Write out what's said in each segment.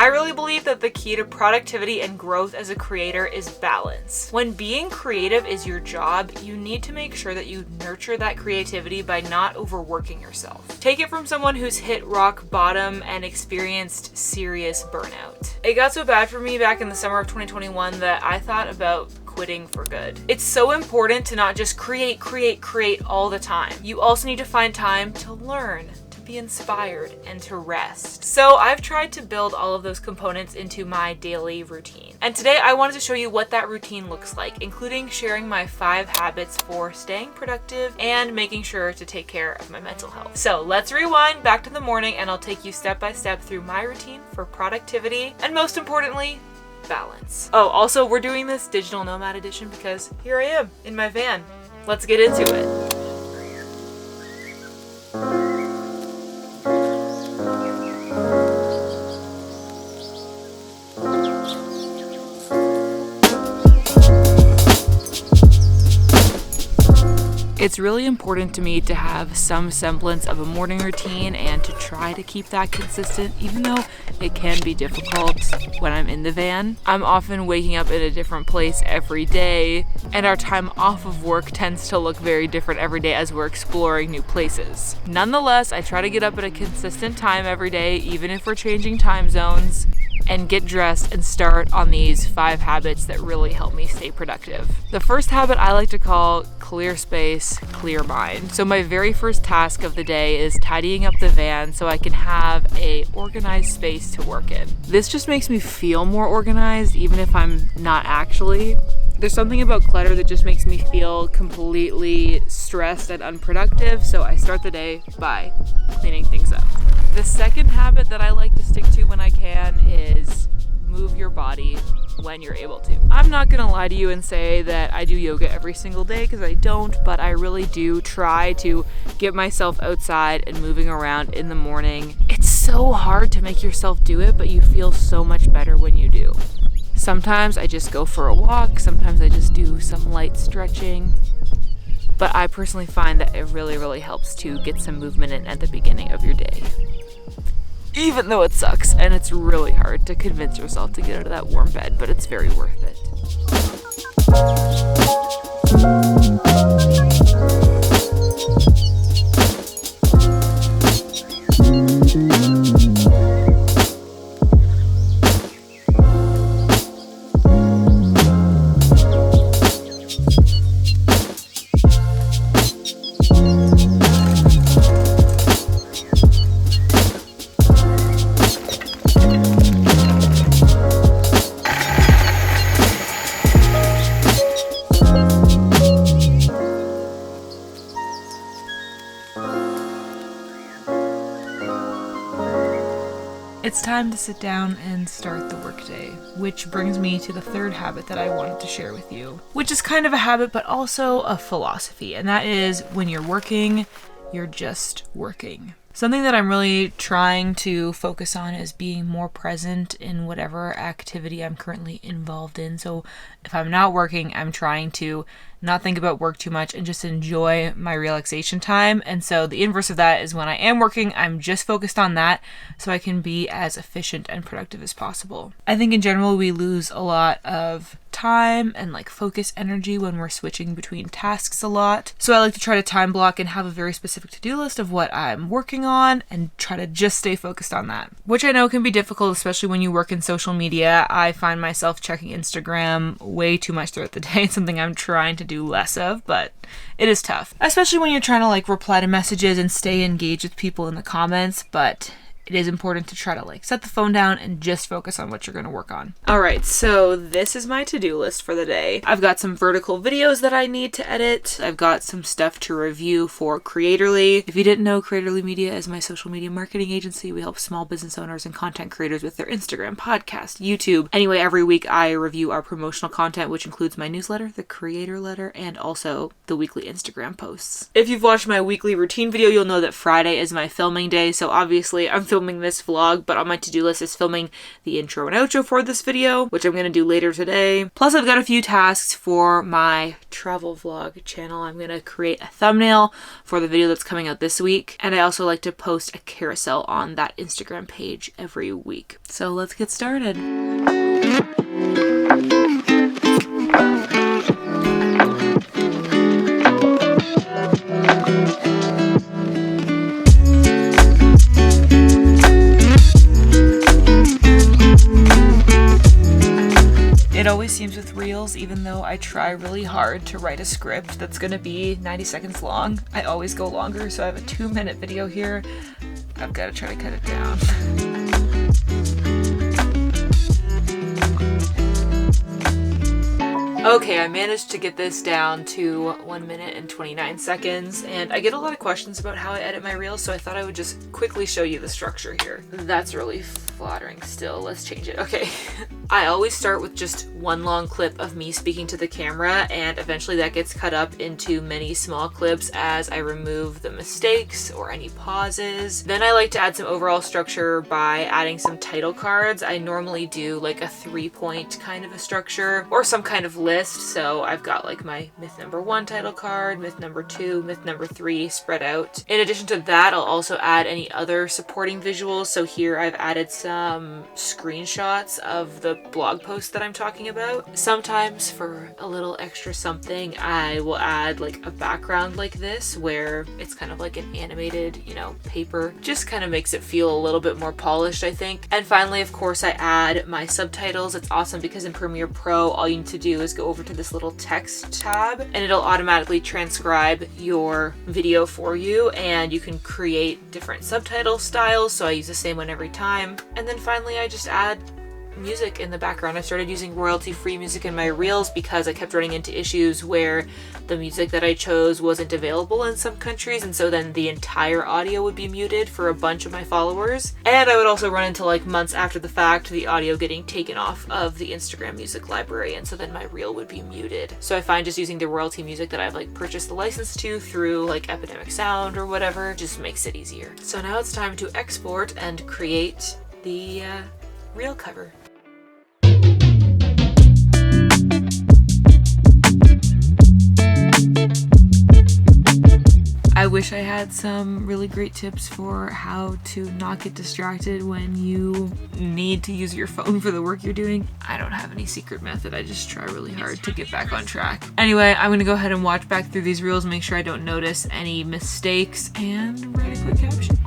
I really believe that the key to productivity and growth as a creator is balance. When being creative is your job, you need to make sure that you nurture that creativity by not overworking yourself. Take it from someone who's hit rock bottom and experienced serious burnout. It got so bad for me back in the summer of 2021 that I thought about quitting for good. It's so important to not just create all the time. You also need to find time to learn, to be inspired, and to rest. So I've tried to build all of those components into my daily routine. And today I wanted to show you what that routine looks like, including sharing my 5 habits for staying productive and making sure to take care of my mental health. So let's rewind back to the morning and I'll take you step by step through my routine for productivity and, most importantly, balance. Oh, also we're doing this digital nomad edition because here I am in my van. Let's get into it. It's really important to me to have some semblance of a morning routine and to try to keep that consistent, even though it can be difficult when I'm in the van. I'm often waking up in a different place every day, and our time off of work tends to look very different every day as we're exploring new places. Nonetheless, I try to get up at a consistent time every day, even if we're changing time zones, and get dressed and start on these 5 habits that really help me stay productive. The first habit I like to call clear space, clear mind. So my very first task of the day is tidying up the van so I can have a organized space to work in. This just makes me feel more organized even if I'm not actually. There's something about clutter that just makes me feel completely stressed and unproductive, so I start the day by cleaning things up. The second habit that I like to stick to when I can is move your body when you're able to. I'm not gonna lie to you and say that I do yoga every single day because I don't, but I really do try to get myself outside and moving around in the morning. It's so hard to make yourself do it, but you feel so much better when you do. Sometimes I just go for a walk, sometimes I just do some light stretching. But I personally find that it really helps to get some movement in at the beginning of your day. Even though it sucks and it's really hard to convince yourself to get out of that warm bed, but it's very worth it. It's time to sit down and start the workday, which brings me to the third habit that I wanted to share with you, which is kind of a habit but also a philosophy, and that is when you're working, you're just working. Something that I'm really trying to focus on is being more present in whatever activity I'm currently involved in. So if I'm not working, I'm trying to not think about work too much and just enjoy my relaxation time. And so the inverse of that is when I am working, I'm just focused on that so I can be as efficient and productive as possible. I think in general, we lose a lot of time and focus energy when we're switching between tasks a lot. So I like to try to time block and have a very specific to-do list of what I'm working on and try to just stay focused on that, which I know can be difficult, especially when you work in social media. I find myself checking Instagram way too much throughout the day. It's something I'm trying to do less of, but it is tough, especially when you're trying to reply to messages and stay engaged with people in the comments, but it is important to try to set the phone down and just focus on what you're going to work on. All right, so this is my to-do list for the day. I've got some vertical videos that I need to edit. I've got some stuff to review for Creatorly. If you didn't know, Creatorly Media is my social media marketing agency. We help small business owners and content creators with their Instagram, podcast, YouTube. Anyway, every week I review our promotional content, which includes my newsletter, the Creator Letter, and also the weekly Instagram posts. If you've watched my weekly routine video, you'll know that Friday is my filming day, so obviously I'm filming filming this vlog, but on my to-do list is filming the intro and outro for this video, which I'm going to do later today. Plus I've got a few tasks for my travel vlog channel. I'm going to create a thumbnail for the video that's coming out this week, and I also like to post a carousel on that Instagram page every week. So let's get started. It always seems with reels, even though I try really hard to write a script that's gonna be 90 seconds long, I always go longer, so I have a 2-minute video here. I've got to try to cut it down. Okay, I managed to get this down to 1 minute and 29 seconds, and I get a lot of questions about how I edit my reels, so I thought I would just quickly show you the structure here. That's really flattering still. Let's change it. Okay. I always start with just one long clip of me speaking to the camera, and eventually that gets cut up into many small clips as I remove the mistakes or any pauses. Then I like to add some overall structure by adding some title cards. I normally do like a 3-point kind of a structure or some kind of list. So I've got like my myth number 1 title card, myth number 2, myth number 3 spread out. In addition to that, I'll also add any other supporting visuals. So here I've added some screenshots of the blog post that I'm talking about. Sometimes for a little extra something, I will add like a background like this where it's kind of like an animated, paper. Just kind of makes it feel a little bit more polished, I think. And finally, of course, I add my subtitles. It's awesome because in Premiere Pro, all you need to do is go over to this little text tab and it'll automatically transcribe your video for you, and you can create different subtitle styles. So I use the same one every time. And then finally, I just add music in the background. I started using royalty-free music in my reels because I kept running into issues where the music that I chose wasn't available in some countries, and so then the entire audio would be muted for a bunch of my followers. And I would also run into, like, months after the fact, the audio getting taken off of the Instagram music library, and so then my reel would be muted. So I find just using the royalty music that I've like purchased the license to through like Epidemic Sound or whatever just makes it easier. So now it's time to export and create the reel cover. I wish I had some really great tips for how to not get distracted when you need to use your phone for the work you're doing. I don't have any secret method. I just try really hard to get back on track. Anyway, I'm gonna go ahead and watch back through these reels, make sure I don't notice any mistakes, and write a quick caption.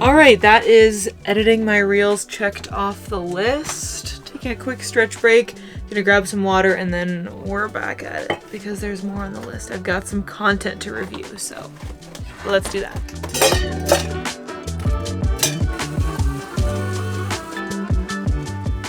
Alright, that is editing my reels checked off the list. Taking a quick stretch break. Gonna grab some water and then we're back at it because there's more on the list. I've got some content to review, so let's do that.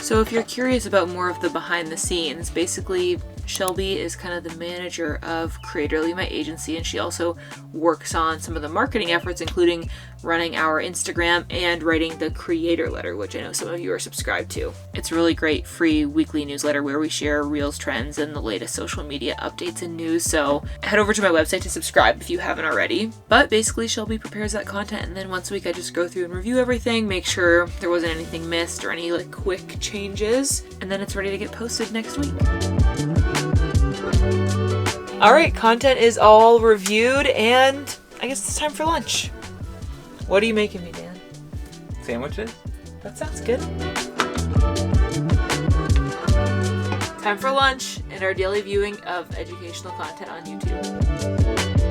So if you're curious about more of the behind the scenes, basically Shelby is kind of the manager of Creatorly, my agency, and she also works on some of the marketing efforts, including running our Instagram and writing the creator letter, which I know some of you are subscribed to. It's a really great free weekly newsletter where we share Reels trends and the latest social media updates and news, so head over to my website to subscribe if you haven't already. But basically Shelby prepares that content, and then once a week I just go through and review everything, make sure there wasn't anything missed or any like quick changes, and then it's ready to get posted next week. Alright, content is all reviewed, and I guess it's time for lunch. What are you making me, Dan? Sandwiches? That sounds good. Time for lunch and our daily viewing of educational content on YouTube.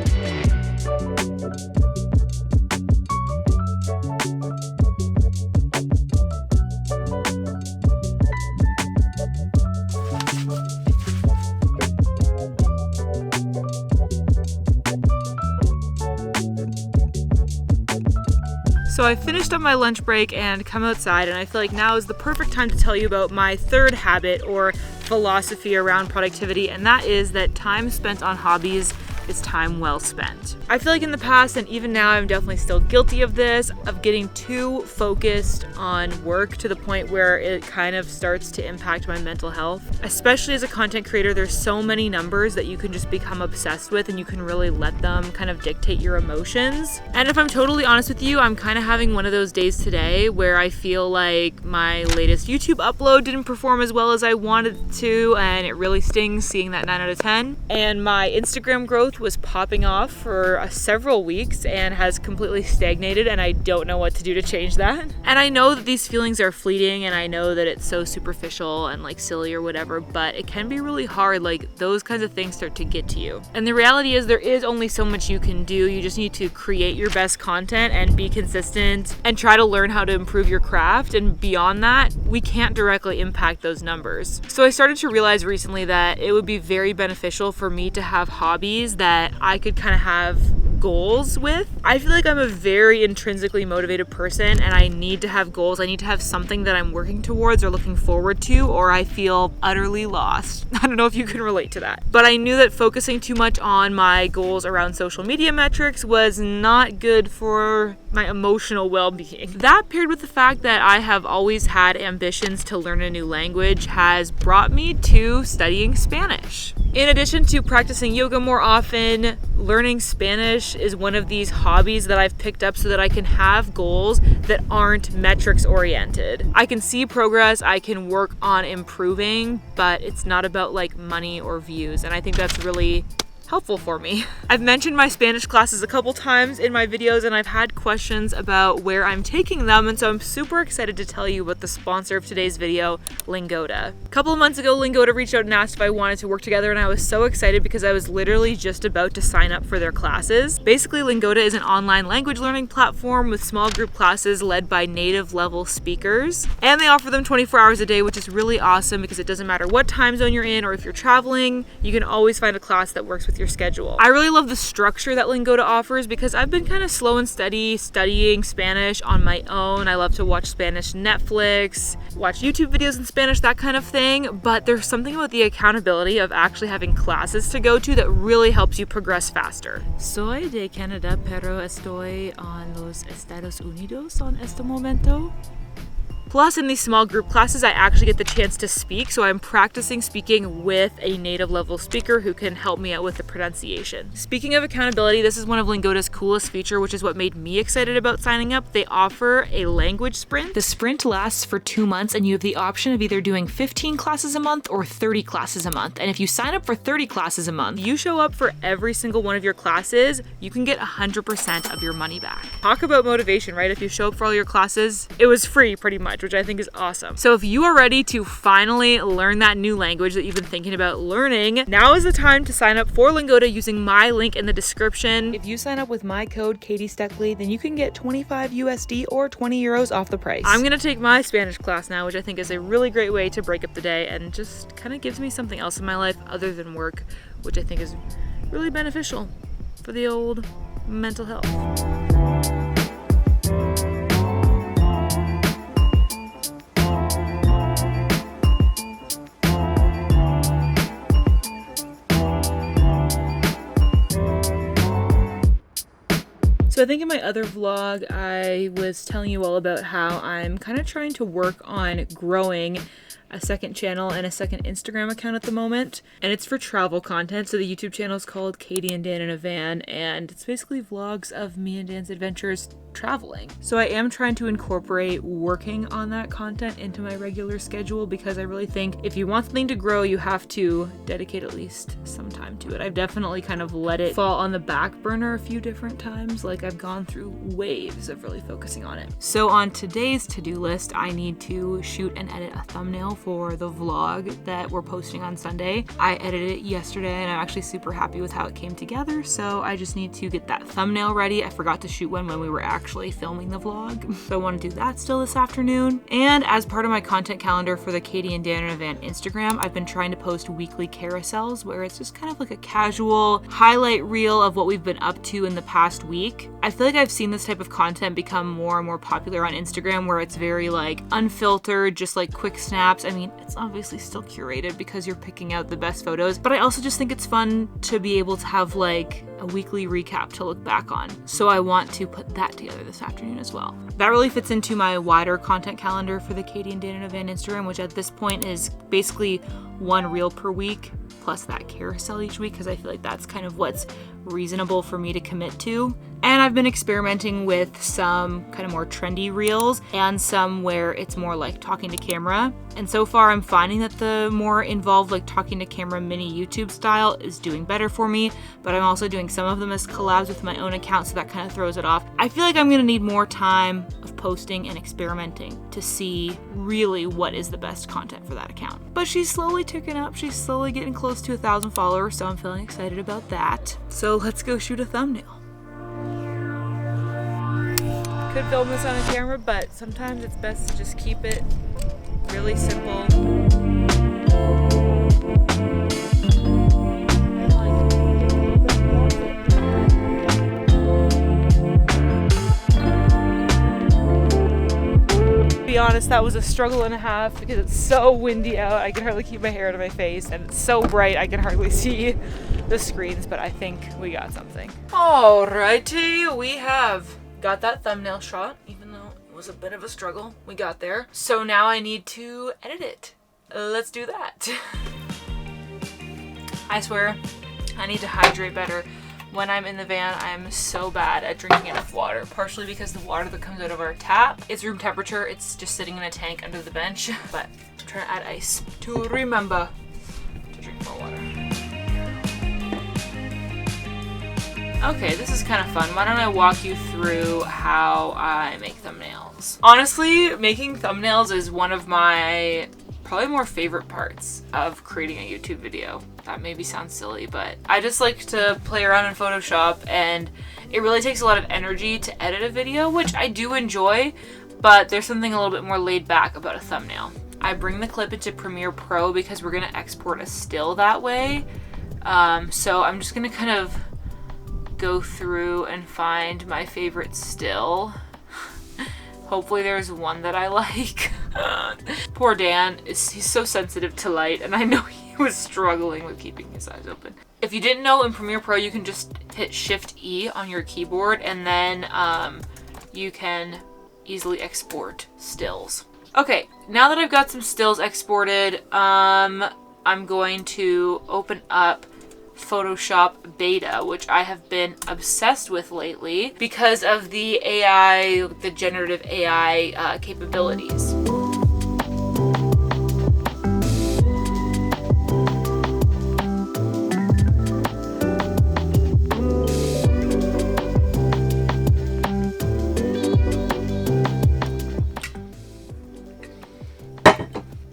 So I finished up my lunch break and come outside, and I feel like now is the perfect time to tell you about my third habit or philosophy around productivity, and that is that time spent on hobbies is time well spent. I feel like in the past, and even now, I'm definitely still guilty of this, of getting too focused on work to the point where it kind of starts to impact my mental health. Especially as a content creator, there's so many numbers that you can just become obsessed with, and you can really let them kind of dictate your emotions. And if I'm totally honest with you, I'm kind of having one of those days today where I feel like my latest YouTube upload didn't perform as well as I wanted it to, and it really stings seeing that 9 out of 10. And my Instagram growth was popping off for several weeks and has completely stagnated, and I don't know what to do to change that. And I know that these feelings are fleeting, and I know that it's so superficial and like silly or whatever, but it can be really hard. Like those kinds of things start to get to you. And the reality is there is only so much you can do. You just need to create your best content and be consistent and try to learn how to improve your craft. And beyond that, we can't directly impact those numbers. So I started to realize recently that it would be very beneficial for me to have hobbies that I could kind of have goals with. I feel like I'm a very intrinsically motivated person, and I need to have goals. I need to have something that I'm working towards or looking forward to, or I feel utterly lost. I don't know if you can relate to that. But I knew that focusing too much on my goals around social media metrics was not good for my emotional well-being. That, paired with the fact that I have always had ambitions to learn a new language, has brought me to studying Spanish. In addition to practicing yoga more often, learning Spanish is one of these hobbies that I've picked up so that I can have goals that aren't metrics oriented. I can see progress, I can work on improving, but it's not about like money or views, and I think that's really helpful for me. I've mentioned my Spanish classes a couple times in my videos, and I've had questions about where I'm taking them, and so I'm super excited to tell you about the sponsor of today's video, Lingoda. A couple of months ago, Lingoda reached out and asked if I wanted to work together, and I was so excited because I was literally just about to sign up for their classes. Basically, Lingoda is an online language learning platform with small group classes led by native level speakers, and they offer them 24 hours a day, which is really awesome because it doesn't matter what time zone you're in or if you're traveling, you can always find a class that works with your schedule. I really love the structure that Lingoda offers because I've been kind of slow and steady studying Spanish on my own. I love to watch Spanish Netflix, watch YouTube videos in Spanish, that kind of thing, but there's something about the accountability of actually having classes to go to that really helps you progress faster. Soy de Canadá, pero estoy en los Estados Unidos en este momento. Plus, in these small group classes, I actually get the chance to speak, so I'm practicing speaking with a native level speaker who can help me out with the pronunciation. Speaking of accountability, this is one of Lingoda's coolest features, which is what made me excited about signing up. They offer a language sprint. The sprint lasts for 2 months, and you have the option of either doing 15 classes a month or 30 classes a month. And if you sign up for 30 classes a month, you show up for every single one of your classes, you can get 100% of your money back. Talk about motivation, right? If you show up for all your classes, it was free pretty much, which I think is awesome. So if you are ready to finally learn that new language that you've been thinking about learning, now is the time to sign up for Lingoda using my link in the description. If you sign up with my code Steckly, then you can get 25 USD or 20 euros off the price. I'm gonna take my Spanish class now, which I think is a really great way to break up the day and just kind of gives me something else in my life other than work, which I think is really beneficial for the old mental health. So I think in my other vlog, I was telling you all about how I'm kind of trying to work on growing a second channel and a second Instagram account at the moment, and it's for travel content. So the YouTube channel is called Katie and Dan in a Van, and it's basically vlogs of me and Dan's adventures traveling. So I am trying to incorporate working on that content into my regular schedule because I really think if you want something to grow, you have to dedicate at least some time to it. I've definitely kind of let it fall on the back burner a few different times. Like I've gone through waves of really focusing on it. So on today's to-do list, I need to shoot and edit a thumbnail for the vlog that we're posting on Sunday. I edited it yesterday and I'm actually super happy with how it came together. So I just need to get that thumbnail ready. I forgot to shoot one when we were actually filming the vlog. So I want to do that still this afternoon. And as part of my content calendar for the Katie and Dan in a Van Instagram, I've been trying to post weekly carousels where it's just kind of like a casual highlight reel of what we've been up to in the past week. I feel like I've seen this type of content become more and more popular on Instagram, where it's very like unfiltered, just like quick snaps. I mean, it's obviously still curated because you're picking out the best photos, but I also just think it's fun to be able to have like a weekly recap to look back on. So I want to put that together this afternoon as well. That really fits into my wider content calendar for the Katie and Dana in a Van Instagram, which at this point is basically one reel per week plus that carousel each week, because I feel like that's kind of what's reasonable for me to commit to. And I've been experimenting with some kind of more trendy reels and some where it's more like talking to camera. And so far I'm finding that the more involved like talking to camera mini YouTube style is doing better for me, but I'm also doing some of them as collabs with my own account, so that kind of throws it off. I feel like I'm gonna need more time of posting and experimenting to see really what is the best content for that account. But she's slowly ticking up, she's slowly getting close to 1,000 followers, so I'm feeling excited about that. So let's go shoot a thumbnail. Could film this on a camera, but sometimes it's best to just keep it really simple. To be honest, that was a struggle and a half because it's so windy out. I can hardly keep my hair out of my face, and it's so bright I can hardly see the screens, but I think we got something. Alrighty, we have got that thumbnail shot, even though it was a bit of a struggle. We got there. So now I need to edit it. Let's do that. I swear, I need to hydrate better. When I'm in the van, I'm so bad at drinking enough water, partially because the water that comes out of our tap is room temperature. It's just sitting in a tank under the bench, but I'm trying to add ice to remember to drink more water. Okay, this is kind of fun. Why don't I walk you through how I make thumbnails? Honestly, making thumbnails is one of my probably more favorite parts of creating a YouTube video. That maybe sounds silly, but I just like to play around in Photoshop, and it really takes a lot of energy to edit a video, which I do enjoy, but there's something a little bit more laid back about a thumbnail. I bring the clip into Premiere Pro because we're gonna export a still that way. So I'm just gonna kind of go through and find my favorite still. Hopefully there's one that I like. Poor Dan, he's so sensitive to light, and I know he was struggling with keeping his eyes open. If you didn't know, in Premiere Pro you can just hit Shift E on your keyboard, and then you can easily export stills. Okay, now that I've got some stills exported, I'm going to open up Photoshop Beta, which I have been obsessed with lately because of the AI, the generative AI capabilities.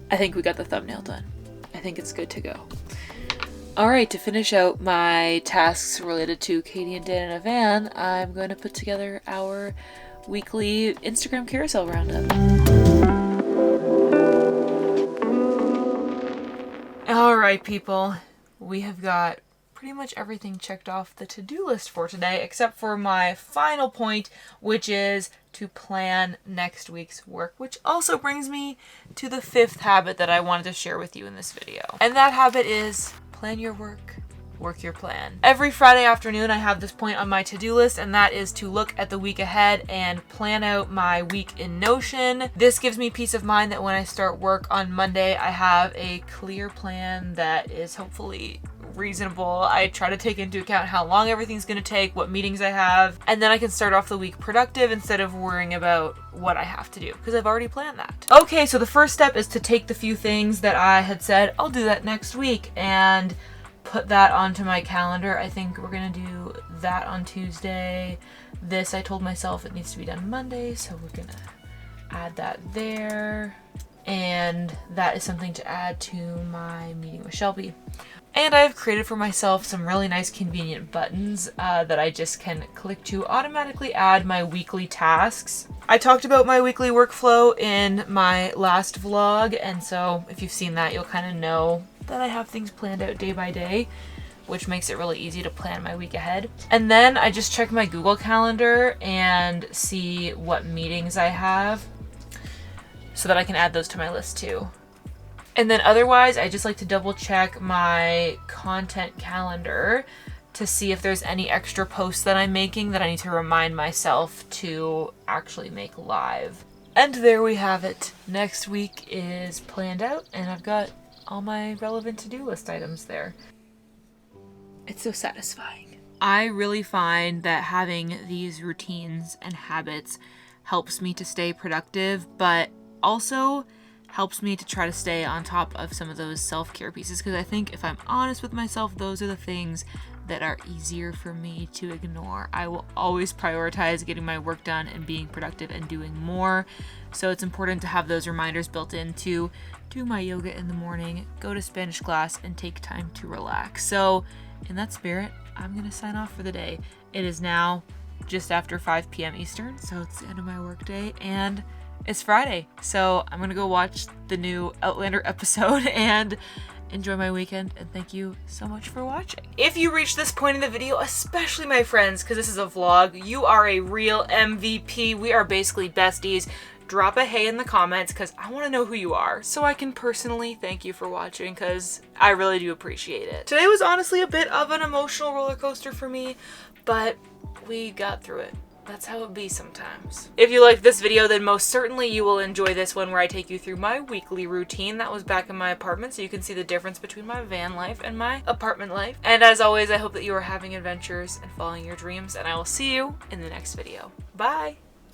I think we got the thumbnail done. I think it's good to go. Alright, to finish out my tasks related to Katie and Dan in a Van, I'm going to put together our weekly Instagram carousel roundup. Alright people, we have got pretty much everything checked off the to-do list for today, except for my final point, which is to plan next week's work, which also brings me to the 5th habit that I wanted to share with you in this video. And that habit is plan your work, work your plan. Every Friday afternoon I have this point on my to-do list, and that is to look at the week ahead and plan out my week in Notion. This gives me peace of mind that when I start work on Monday, I have a clear plan that is hopefully reasonable. I try to take into account how long everything's going to take, what meetings I have, and then I can start off the week productive instead of worrying about what I have to do, because I've already planned that. Okay, so the first step is to take the few things that I had said, I'll do that next week, and put that onto my calendar. I think we're going to do that on Tuesday. This, I told myself it needs to be done Monday, so we're going to add that there. And that is something to add to my meeting with Shelby. And I've created for myself some really nice convenient buttons that I just can click to automatically add my weekly tasks. I talked about my weekly workflow in my last vlog, and so if you've seen that, you'll kind of know that I have things planned out day by day. which makes it really easy to plan my week ahead. And then I just check my Google Calendar and see what meetings I have so that I can add those to my list too. And then otherwise, I just like to double check my content calendar to see if there's any extra posts that I'm making that I need to remind myself to actually make live. And there we have it. Next week is planned out and I've got all my relevant to-do list items there. It's so satisfying. I really find that having these routines and habits helps me to stay productive, but also helps me to try to stay on top of some of those self-care pieces, because I think if I'm honest with myself, those are the things that are easier for me to ignore. I will always prioritize getting my work done and being productive and doing more. So it's important to have those reminders built in to do my yoga in the morning, go to Spanish class, and take time to relax. So in that spirit, I'm gonna sign off for the day. It is now just after 5 p.m. Eastern, so it's the end of my workday, and it's Friday. So I'm gonna go watch the new Outlander episode and enjoy my weekend, and thank you so much for watching. If you reached this point in the video, especially my friends, because this is a vlog, you are a real MVP. We are basically besties. Drop a hey in the comments because I want to know who you are so I can personally thank you for watching, because I really do appreciate it. Today was honestly a bit of an emotional roller coaster for me, but we got through it. That's how it be sometimes. If you liked this video, then most certainly you will enjoy this one where I take you through my weekly routine. That was back in my apartment, so you can see the difference between my van life and my apartment life. And as always, I hope that you are having adventures and following your dreams, and I will see you in the next video. Bye!